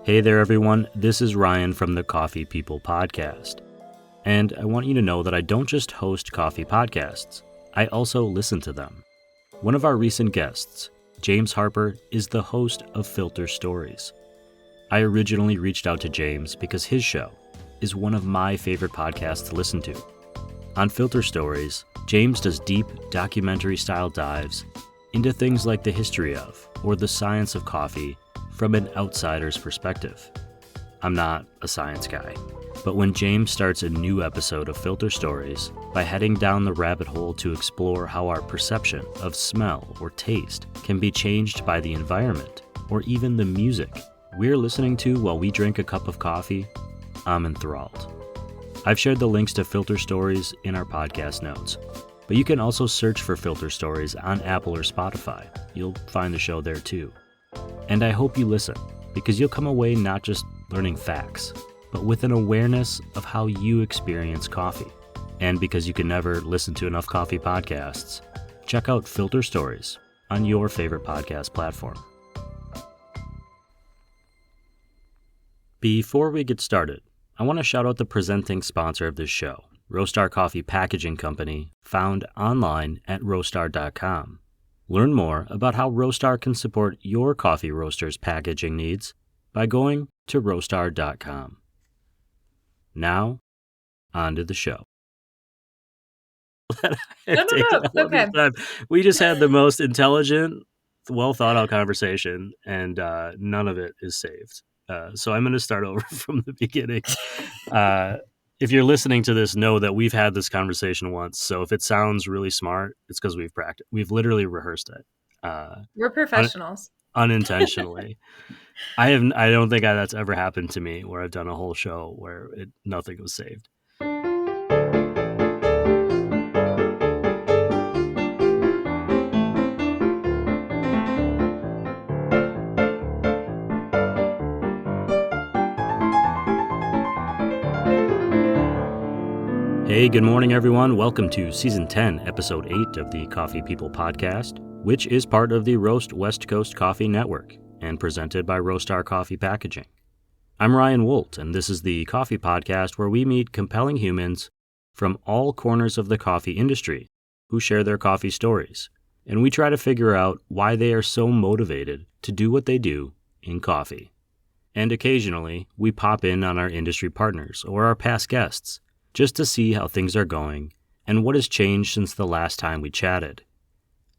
Hey there, everyone. This is Ryan from the Coffee People Podcast. And I want you to know that I don't just host coffee podcasts, I also listen to them. One of our recent guests, James Harper, is the host of Filter Stories. I originally reached out to James because his show is one of my favorite podcasts to listen to. On Filter Stories, James does deep documentary-style dives into things like the history of or the science of coffee from an outsider's perspective. I'm not a science guy, but when James starts a new episode of Filter Stories by heading down the rabbit hole to explore how our perception of smell or taste can be changed by the environment or even the music we're listening to while we drink a cup of coffee, I'm enthralled. I've shared the links to Filter Stories in our podcast notes, but you can also search for Filter Stories on Apple or Spotify. You'll find the show there too. And I hope you listen, because you'll come away not just learning facts, but with an awareness of how you experience coffee. And because you can never listen to enough coffee podcasts, check out Filter Stories on your favorite podcast platform. Before we get started, I want to shout out the presenting sponsor of this show, Roastery Coffee Packaging Company, found online at roastery.com. Learn more about how Roastery can support your coffee roasters' packaging needs by going to roastery.com. Now, on to the show. No. Okay. We just had the most intelligent, well thought out conversation, and none of it is saved. So I'm going to start over from the beginning. If you're listening to this, know that we've had this conversation once. So if it sounds really smart, it's because we've practiced. We've literally rehearsed it. We're professionals. Unintentionally. I don't think that's ever happened to me where I've done a whole show where nothing was saved. Hey, good morning, everyone. Welcome to Season 10, Episode 8 of the Coffee People Podcast, which is part of the Roast West Coast Coffee Network and presented by Roastery Coffee Packaging. I'm Ryan Woldt, and this is the Coffee Podcast where we meet compelling humans from all corners of the coffee industry who share their coffee stories, and we try to figure out why they are so motivated to do what they do in coffee. And occasionally, we pop in on our industry partners or our past guests, just to see how things are going and what has changed since the last time we chatted.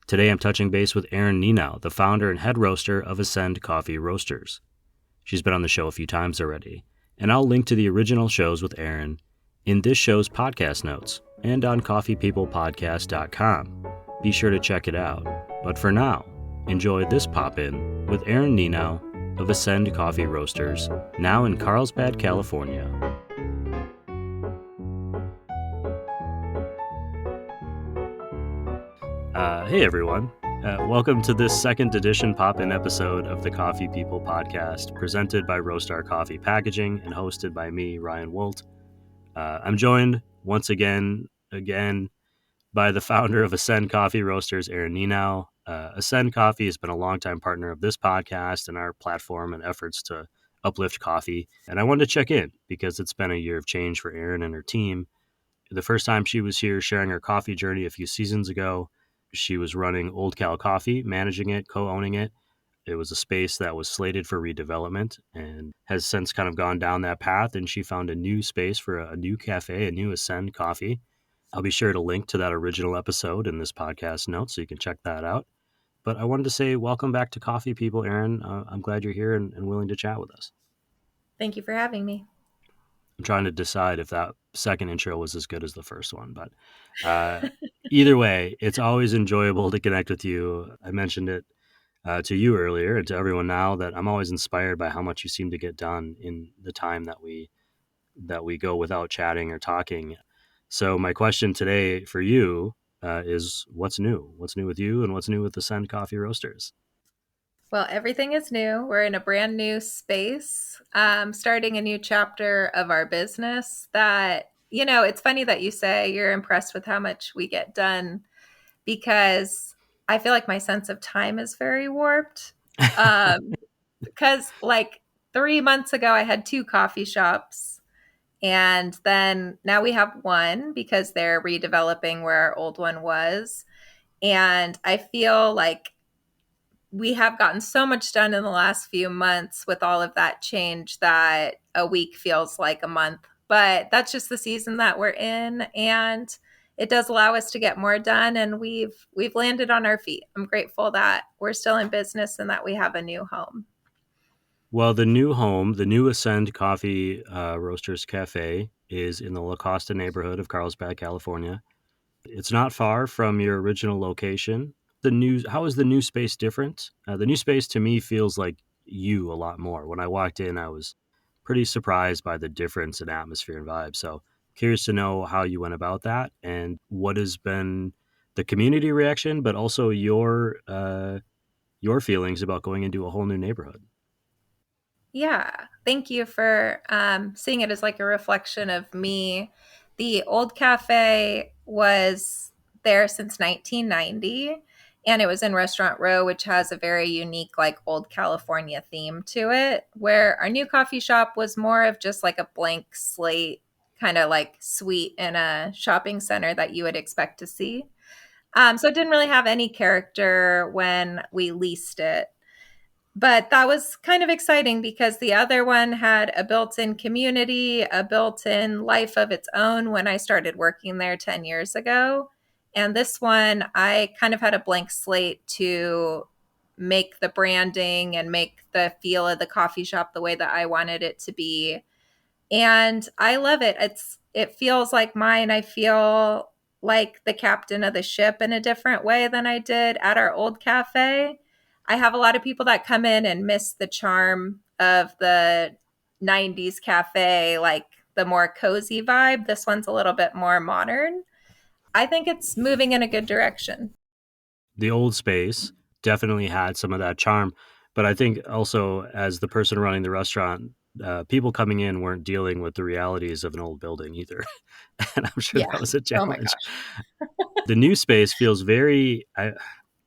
Today I'm touching base with Erin Nenow, the founder and head roaster of Ascend Coffee Roasters. She's been on the show a few times already, and I'll link to the original shows with Erin in this show's podcast notes and on coffeepeoplepodcast.com. Be sure to check it out. But for now, enjoy this pop-in with Erin Nenow of Ascend Coffee Roasters, now in Carlsbad, California. Hey everyone, welcome to this second edition pop-in episode of the Coffee People Podcast, presented by Roastery Coffee Packaging and hosted by me, Ryan Woldt. I'm joined once again by the founder of Ascend Coffee Roasters, Erin Nenow. Ascend Coffee has been a longtime partner of this podcast and our platform and efforts to uplift coffee. And I wanted to check in because it's been a year of change for Erin and her team. The first time she was here sharing her coffee journey a few seasons ago, she was running Old Cal Coffee, managing it, co-owning it. It was a space that was slated for redevelopment and has since kind of gone down that path. And she found a new space for a new cafe, a new Ascend Coffee. I'll be sure to link to that original episode in this podcast notes so you can check that out. But I wanted to say welcome back to Coffee People, Erin. I'm glad you're here and willing to chat with us. Thank you for having me. I'm trying to decide if that second intro was as good as the first one, but either way, it's always enjoyable to connect with you. I mentioned it to you earlier and to everyone now that I'm always inspired by how much you seem to get done in the time that we go without chatting or talking. So my question today for you is what's new? What's new with you and what's new with Ascend Coffee Roasters? Well, everything is new. We're in a brand new space, starting a new chapter of our business that, it's funny that you say you're impressed with how much we get done because I feel like my sense of time is very warped. Because 3 months ago, I had two coffee shops. And then now we have one because they're redeveloping where our old one was. And I feel like we have gotten so much done in the last few months with all of that change that a week feels like a month. But that's just the season that we're in, and it does allow us to get more done, and we've landed on our feet. I'm grateful that we're still in business and that we have a new home. Well, the new home, the new Ascend Coffee Roasters Cafe, is in the La Costa neighborhood of Carlsbad, California. It's not far from your original location. How is the new space different? The new space to me feels like you a lot more. When I walked in, I was pretty surprised by the difference in atmosphere and vibe. So curious to know how you went about that and what has been the community reaction, but also your feelings about going into a whole new neighborhood. Yeah, thank you for seeing it as like a reflection of me. The old cafe was there since 1990, and it was in Restaurant Row, which has a very unique, like old California theme to it. Where our new coffee shop was more of just like a blank slate, kind of like suite in a shopping center that you would expect to see. So it didn't really have any character when we leased it, but that was kind of exciting because the other one had a built-in community, a built-in life of its own when I started working there 10 years ago. And this one, I kind of had a blank slate to make the branding and make the feel of the coffee shop the way that I wanted it to be. And I love it. It feels like mine. I feel like the captain of the ship in a different way than I did at our old cafe. I have a lot of people that come in and miss the charm of the 90s cafe, like the more cozy vibe. This one's a little bit more modern. I think it's moving in a good direction. The old space definitely had some of that charm, but I think also as the person running the restaurant, people coming in weren't dealing with the realities of an old building either, and I'm sure Yeah. that was a Oh my challenge. gosh. The new space feels very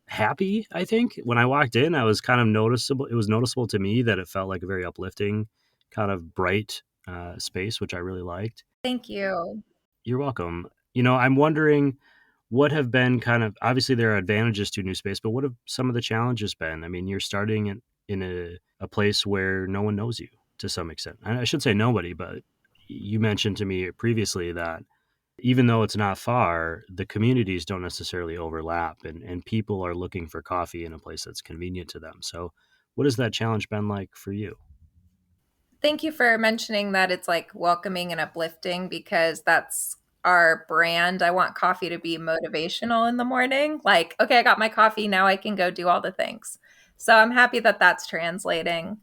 happy. I think when I walked in, I was kind of noticeable. It was noticeable to me that it felt like a very uplifting, kind of bright space, which I really liked. Thank you. You're welcome. I'm wondering what have been kind of obviously there are advantages to new space, but what have some of the challenges been? I mean, you're starting in a place where no one knows you to some extent. And I should say nobody, but you mentioned to me previously that even though it's not far, the communities don't necessarily overlap and people are looking for coffee in a place that's convenient to them. So what has that challenge been like for you? Thank you for mentioning that it's like welcoming and uplifting because that's our brand. I want coffee to be motivational in the morning. Like, okay, I got my coffee. Now I can go do all the things. So I'm happy that that's translating.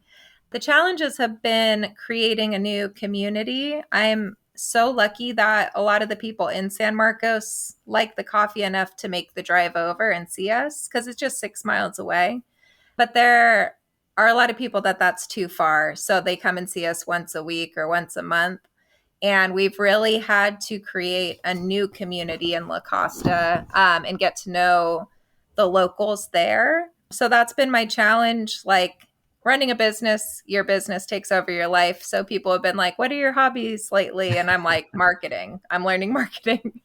The challenges have been creating a new community. I'm so lucky that a lot of the people in San Marcos like the coffee enough to make the drive over and see us because it's just 6 miles away. But there are a lot of people that that's too far. So they come and see us once a week or once a month. And we've really had to create a new community in La Costa and get to know the locals there. So that's been my challenge. Like running a business, your business takes over your life. So people have been like, what are your hobbies lately? And I'm like, marketing. I'm learning marketing.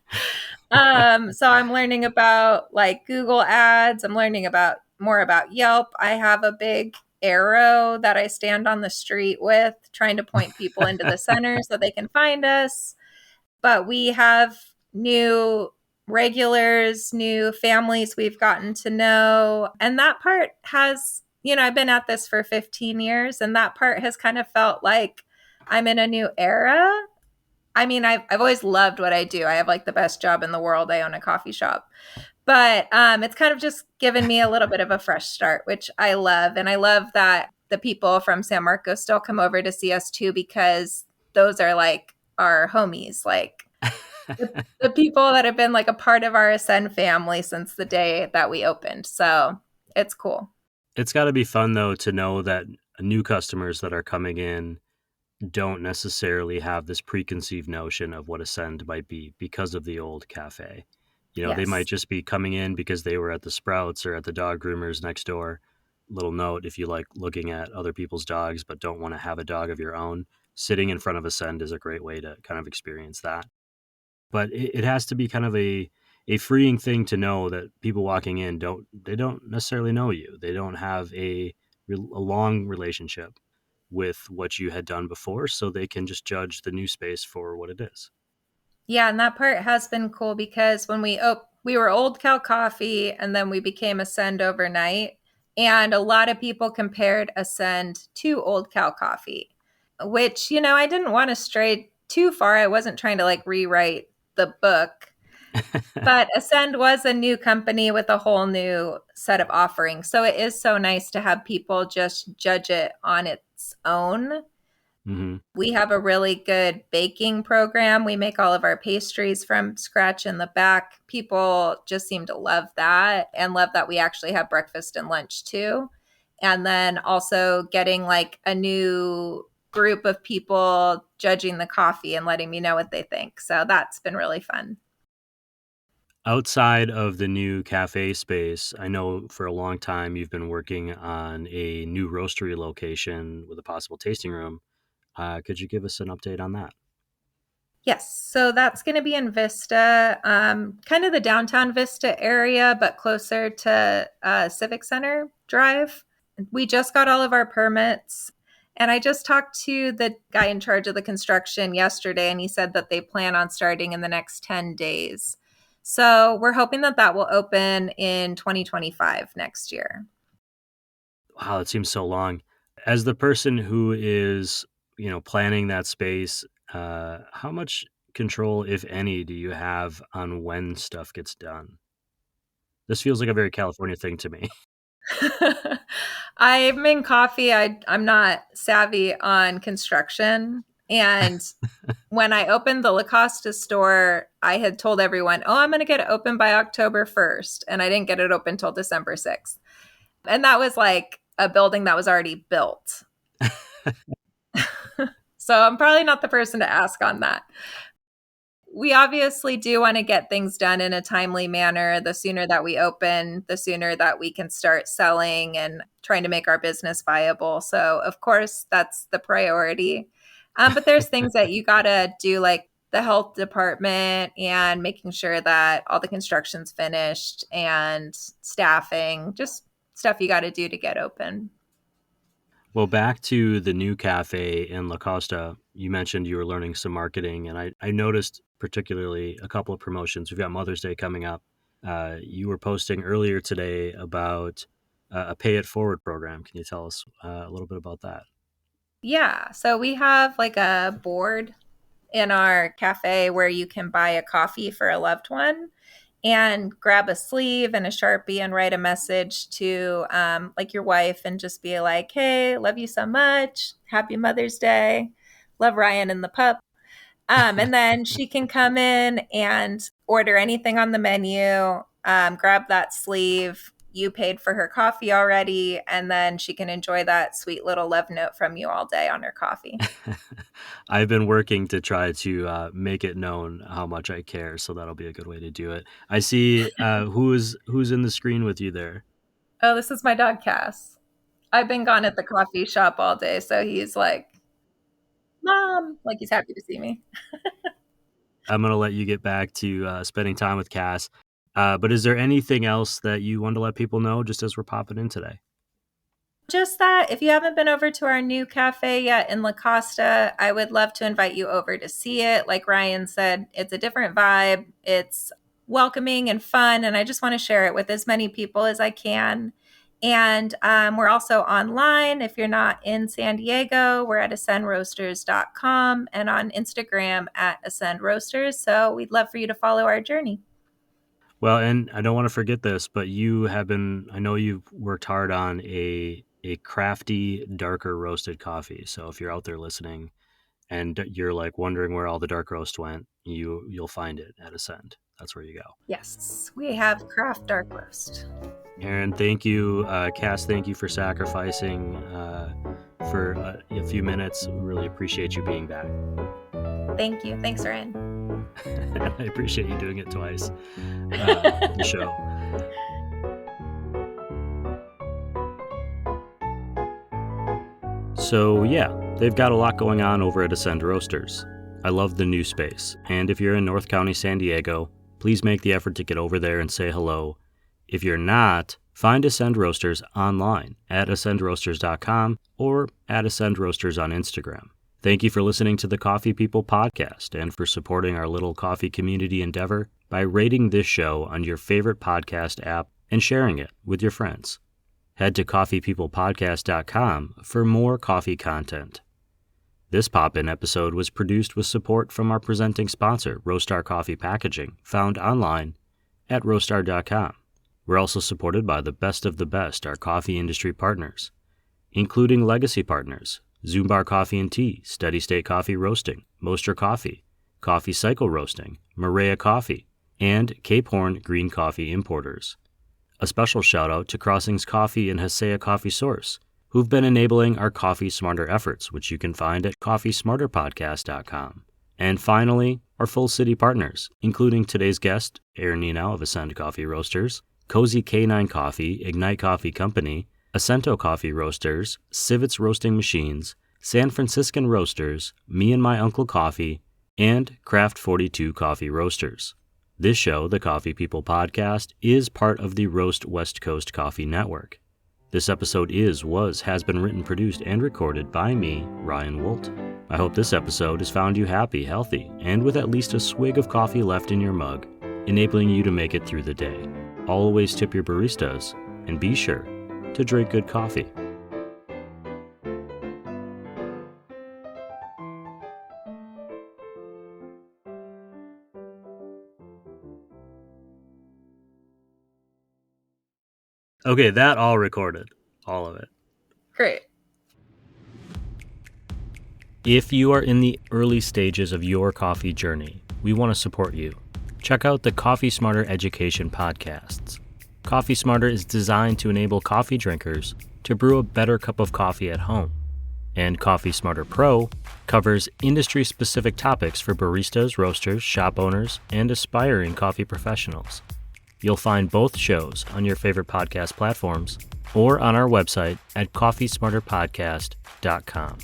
So I'm learning about like Google ads. I'm learning about more about Yelp. I have a big arrow that I stand on the street with, trying to point people into the center so they can find us. But we have new regulars, new families we've gotten to know. And that part has, I've been at this for 15 years, and that part has kind of felt like I'm in a new era. I mean, I've always loved what I do. I have like the best job in the world. I own a coffee shop. But it's kind of just given me a little bit of a fresh start, which I love. And I love that the people from San Marcos still come over to see us too, because those are like our homies, like the people that have been like a part of our Ascend family since the day that we opened. So it's cool. It's got to be fun though to know that new customers that are coming in don't necessarily have this preconceived notion of what Ascend might be because of the old cafe. They might Yes. just be coming in because they were at the Sprouts or at the dog groomers next door. little note, if you like looking at other people's dogs but don't want to have a dog of your own, sitting in front of Ascend is a great way to kind of experience that. But it has to be kind of a freeing thing to know that people walking in don't necessarily know you. They don't have a long relationship with what you had done before, so they can just judge the new space for what it is. Yeah, and that part has been cool because when we were Old Cow Coffee and then we became Ascend overnight, and a lot of people compared Ascend to Old Cow Coffee, which, I didn't want to stray too far. I wasn't trying to like rewrite the book, but Ascend was a new company with a whole new set of offerings. So it is so nice to have people just judge it on its own. Mm-hmm. We have a really good baking program. We make all of our pastries from scratch in the back. People just seem to love that and love that we actually have breakfast and lunch too. And then also getting like a new group of people judging the coffee and letting me know what they think. So that's been really fun. Outside of the new cafe space, I know for a long time you've been working on a new roastery location with a possible tasting room. Could you give us an update on that? Yes, so that's going to be in Vista, kind of the downtown Vista area, but closer to Civic Center Drive. We just got all of our permits, and I just talked to the guy in charge of the construction yesterday, and he said that they plan on starting in the next 10 days. So we're hoping that that will open in 2025 next year. Wow, that seems so long. As the person who is, planning that space, how much control, if any, do you have on when stuff gets done? This feels like a very California thing to me. I'm in coffee. I'm not savvy on construction. And when I opened the La Costa store, I had told everyone, oh, I'm going to get it open by October 1st. And I didn't get it open until December 6th. And that was like a building that was already built. So I'm probably not the person to ask on that. We obviously do want to get things done in a timely manner. The sooner that we open, the sooner that we can start selling and trying to make our business viable. So, of course, that's the priority. But there's things that you got to do, like the health department and making sure that all the construction's finished and staffing, just stuff you got to do to get open. Well, back to the new cafe in La Costa, you mentioned you were learning some marketing, and I noticed particularly a couple of promotions. We've got Mother's Day coming up. You were posting earlier today about a pay it forward program. Can you tell us a little bit about that? Yeah. So we have like a board in our cafe where you can buy a coffee for a loved one and grab a sleeve and a Sharpie and write a message to like your wife and just be like, hey, love you so much. Happy Mother's Day. Love Ryan and the pup. And then she can come in and order anything on the menu, grab that sleeve. You paid for her coffee already, and then she can enjoy that sweet little love note from you all day on her coffee. I've been working to try to make it known how much I care, so that'll be a good way to do it. I see who's in the screen with you there. Oh, this is my dog, Cass. I've been gone at the coffee shop all day, so he's like, Mom, like he's happy to see me. I'm going to let you get back to spending time with Cass. But is there anything else that you want to let people know just as we're popping in today? Just that if you haven't been over to our new cafe yet in La Costa, I would love to invite you over to see it. Like Ryan said, it's a different vibe. It's welcoming and fun, and I just want to share it with as many people as I can. And we're also online. If you're not in San Diego, we're at ascendroasters.com and on Instagram at ascendroasters. So we'd love for you to follow our journey. Well, and I don't want to forget this, but I know you've worked hard on a crafty, darker roasted coffee. So if you're out there listening and you're like wondering where all the dark roast went, you'll find it at Ascend. That's where you go. Yes, we have craft dark roast. Erin, thank you. Cass, thank you for sacrificing for a few minutes. We really appreciate you being back. Thank you. Thanks, Ryan. I appreciate you doing it twice. The show. So yeah, they've got a lot going on over at Ascend Roasters. I love the new space, and if you're in North County, San Diego, please make the effort to get over there and say hello. If you're not, find Ascend Roasters online at ascendroasters.com or at Ascend Roasters on Instagram. Thank you for listening to the Coffee People podcast and for supporting our little coffee community endeavor by rating this show on your favorite podcast app and sharing it with your friends. Head to coffeepeoplepodcast.com for more coffee content. This pop-in episode was produced with support from our presenting sponsor, Roastar Coffee Packaging, found online at roastar.com. We're also supported by the best of the best, our coffee industry partners, including legacy partners, Zumbar Coffee and Tea, Steady State Coffee Roasting, Moster Coffee, Coffee Cycle Roasting, Maria Coffee, and Cape Horn Green Coffee Importers. A special shout out to Crossings Coffee and Hasea Coffee Source, who've been enabling our Coffee Smarter efforts, which you can find at coffeesmarterpodcast.com. And finally, our full city partners, including today's guest, Erin Nenow of Ascend Coffee Roasters, Cozy K9 Coffee, Ignite Coffee Company, Acento Coffee Roasters, Civets Roasting Machines, San Franciscan Roasters, Me and My Uncle Coffee, and Craft 42 Coffee Roasters. This show, the Coffee People Podcast, is part of the Roast West Coast Coffee Network. This episode has been written, produced, and recorded by me, Ryan Woldt. I hope this episode has found you happy, healthy, and with at least a swig of coffee left in your mug, enabling you to make it through the day. Always tip your baristas, and be sure to drink good coffee. Okay, that all recorded. All of it. Great. If you are in the early stages of your coffee journey, we want to support you. Check out the Coffee Smarter Education podcasts. Coffee Smarter is designed to enable coffee drinkers to brew a better cup of coffee at home. And Coffee Smarter Pro covers industry-specific topics for baristas, roasters, shop owners, and aspiring coffee professionals. You'll find both shows on your favorite podcast platforms or on our website at coffeesmarterpodcast.com.